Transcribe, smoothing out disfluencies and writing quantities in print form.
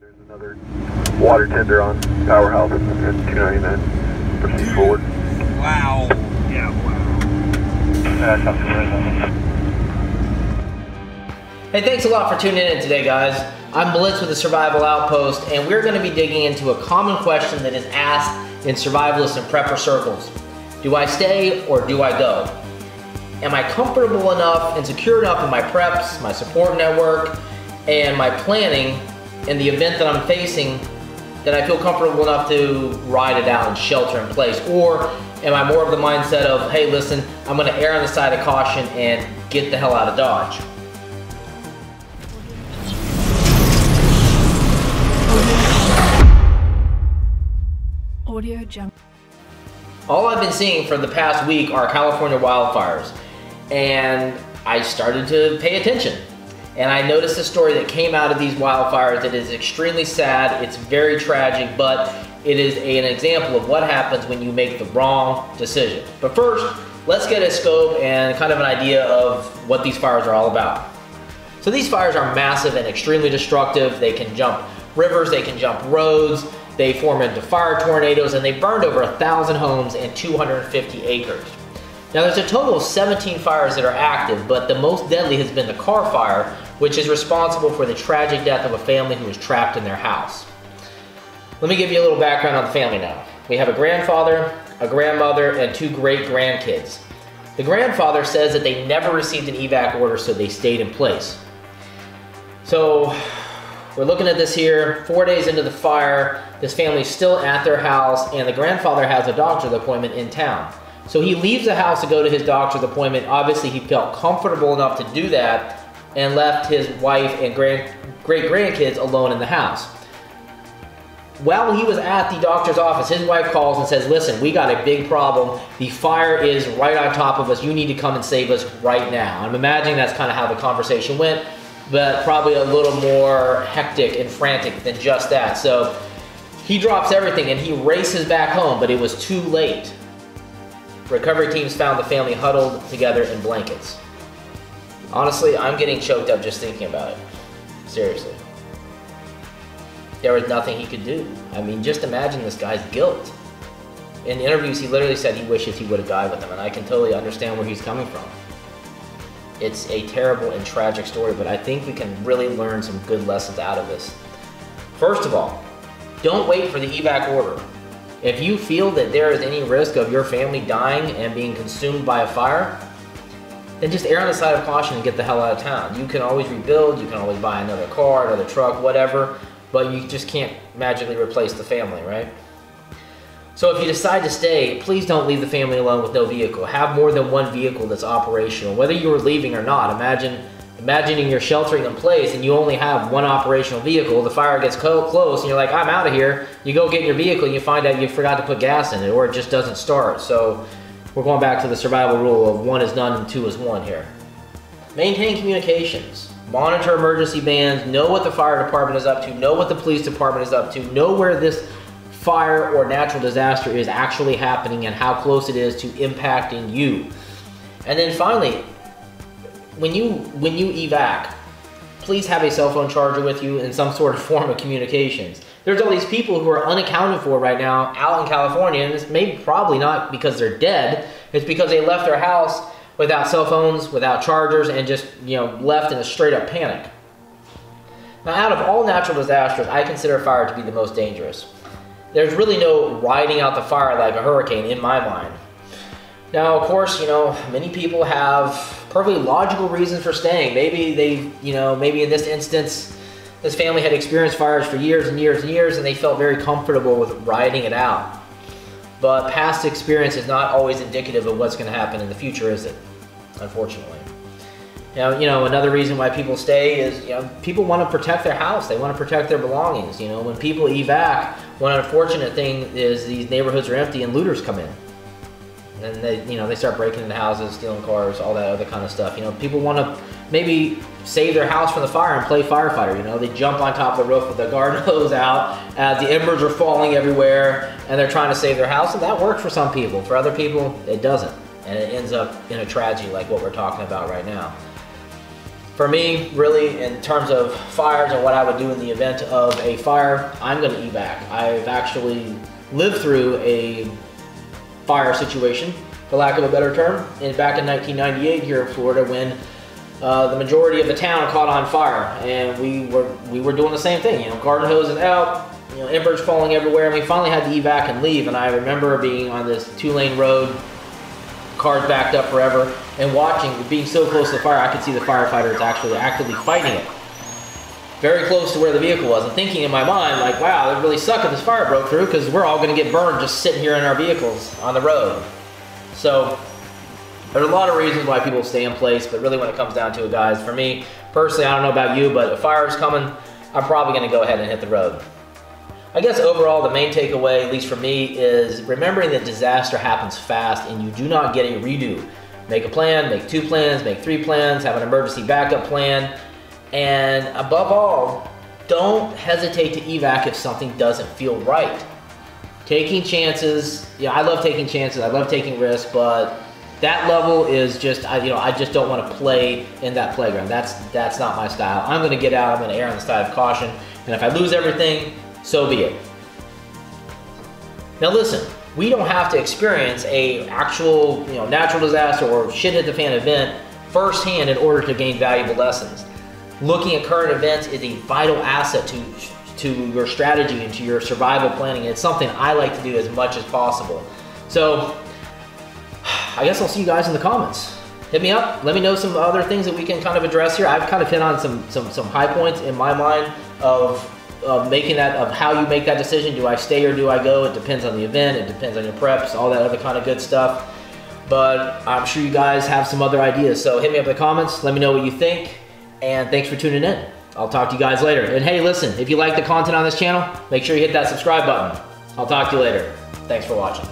There's another water tender on Powerhouse and 299. Proceed forward. Wow. Yeah, wow. Hey, thanks a lot for tuning in today, guys. I'm Blitz with the Survival Outpost, and we're going to be digging into a common question that is asked in survivalist and prepper circles. Do I stay or do I go? Am I comfortable enough and secure enough in my preps, my support network, and my planning in the event that I'm facing that I feel comfortable enough to ride it out and shelter in place? Or am I more of the mindset of, hey, listen, I'm going to err on the side of caution and get the hell out of Dodge? Audio jump. All I've been seeing for the past week are California wildfires, and I started to pay attention. And I noticed a story that came out of these wildfires that is extremely sad. It's very tragic, but it is an example of what happens when you make the wrong decision. But first, let's get a scope and kind of an idea of what these fires are all about. So these fires are massive and extremely destructive. They can jump rivers, they can jump roads, they form into fire tornadoes, and they burned over 1,000 homes and 250 acres. Now there's a total of 17 fires that are active, but the most deadly has been the Carr Fire, which is responsible for the tragic death of a family who was trapped in their house. Let me give you a little background on the family now. We have a grandfather, a grandmother, and 2 great grandkids. The grandfather says that they never received an evac order, so they stayed in place. So we're looking at this here, 4 days into the fire, this family's still at their house, and the grandfather has a doctor's appointment in town. So he leaves the house to go to his doctor's appointment. Obviously, he felt comfortable enough to do that and left his wife and great-grandkids alone in the house. While he was at the doctor's office, his wife calls and says, listen, we got a big problem. The fire is right on top of us. You need to come and save us right now. I'm imagining that's kind of how the conversation went, but probably a little more hectic and frantic than just that. So he drops everything and he races back home, but it was too late. Recovery teams found the family huddled together in blankets. Honestly, I'm getting choked up just thinking about it. Seriously. There was nothing he could do. I mean, just imagine this guy's guilt. In interviews, he literally said he wishes he would have died with them, and I can totally understand where he's coming from. It's a terrible and tragic story, but I think we can really learn some good lessons out of this. First of all, don't wait for the evac order. If you feel that there is any risk of your family dying and being consumed by a fire, then just err on the side of caution and get the hell out of town. You can always rebuild, you can always buy another car, another truck, whatever, but you just can't magically replace the family, right? So if you decide to stay, please don't leave the family alone with no vehicle. Have more than one vehicle that's operational, whether you are leaving or not. Imagining you're sheltering in place and you only have one operational vehicle, the fire gets close and you're like, I'm out of here. You go get in your vehicle and you find out you forgot to put gas in it, or it just doesn't start. So we're going back to the survival rule of 1 is none and 2 is 1 here. Maintain communications. Monitor emergency bands. Know what the fire department is up to. Know what the police department is up to. Know where this fire or natural disaster is actually happening and how close it is to impacting you. And then finally, when you evac, please have a cell phone charger with you in some sort of form of communications. There's all these people who are unaccounted for right now out in California, and it's maybe probably not because they're dead. It's because they left their house without cell phones, without chargers, and just, left in a straight up panic. Now, out of all natural disasters, I consider fire to be the most dangerous. There's really no riding out the fire like a hurricane in my mind. Now, of course, many people have perfectly logical reasons for staying. Maybe maybe in this instance, this family had experienced fires for years and years and years, and they felt very comfortable with riding it out. But past experience is not always indicative of what's going to happen in the future, is it? Unfortunately. Now, another reason why people stay is, people want to protect their house. They want to protect their belongings. When people evac, one unfortunate thing is these neighborhoods are empty and looters come in. And they start breaking into houses, stealing cars, all that other kind of stuff. People want to maybe save their house from the fire and play firefighter. They jump on top of the roof with the garden hose out as the embers are falling everywhere and they're trying to save their house. And that works for some people. For other people, it doesn't. And it ends up in a tragedy like what we're talking about right now. For me, really, in terms of fires and what I would do in the event of a fire, I'm gonna evac. I've actually lived through a fire situation, for lack of a better term, back in 1998 here in Florida when the majority of the town caught on fire, and we were doing the same thing, you know, garden hoses out, you know, embers falling everywhere, and we finally had to evac and leave. And I remember being on this 2-lane road, cars backed up forever, and watching, being so close to the fire, I could see the firefighters actually actively fighting it. Very close to where the vehicle was, and thinking in my mind, like, wow, it would really suck if this fire broke through, because we're all gonna get burned just sitting here in our vehicles on the road. So, there's a lot of reasons why people stay in place, but really when it comes down to it, guys, for me, personally, I don't know about you, but if fire is coming, I'm probably gonna go ahead and hit the road. I guess overall, the main takeaway, at least for me, is remembering that disaster happens fast and you do not get a redo. Make a plan, make 2 plans, make 3 plans, have an emergency backup plan, and above all, don't hesitate to evac if something doesn't feel right. Taking chances, you know, I love taking chances, I love taking risks, but that level is just, you know, I just don't want to play in that playground. That's not my style. I'm gonna get out, I'm gonna err on the side of caution, and if I lose everything, so be it. Now listen, we don't have to experience a actual, you know, natural disaster or shit hit the fan event firsthand in order to gain valuable lessons. Looking at current events is a vital asset to your strategy and to your survival planning. It's something I like to do as much as possible. So I guess I'll see you guys in the comments. Hit me up, let me know some other things that we can kind of address here. I've kind of hit on some high points in my mind of how you make that decision. Do I stay or do I go? It depends on the event, it depends on your preps, all that other kind of good stuff. But I'm sure you guys have some other ideas. So hit me up in the comments, let me know what you think, and thanks for tuning in. I'll talk to you guys later. And hey, listen, if you like the content on this channel, make sure you hit that subscribe button. I'll talk to you later. Thanks for watching.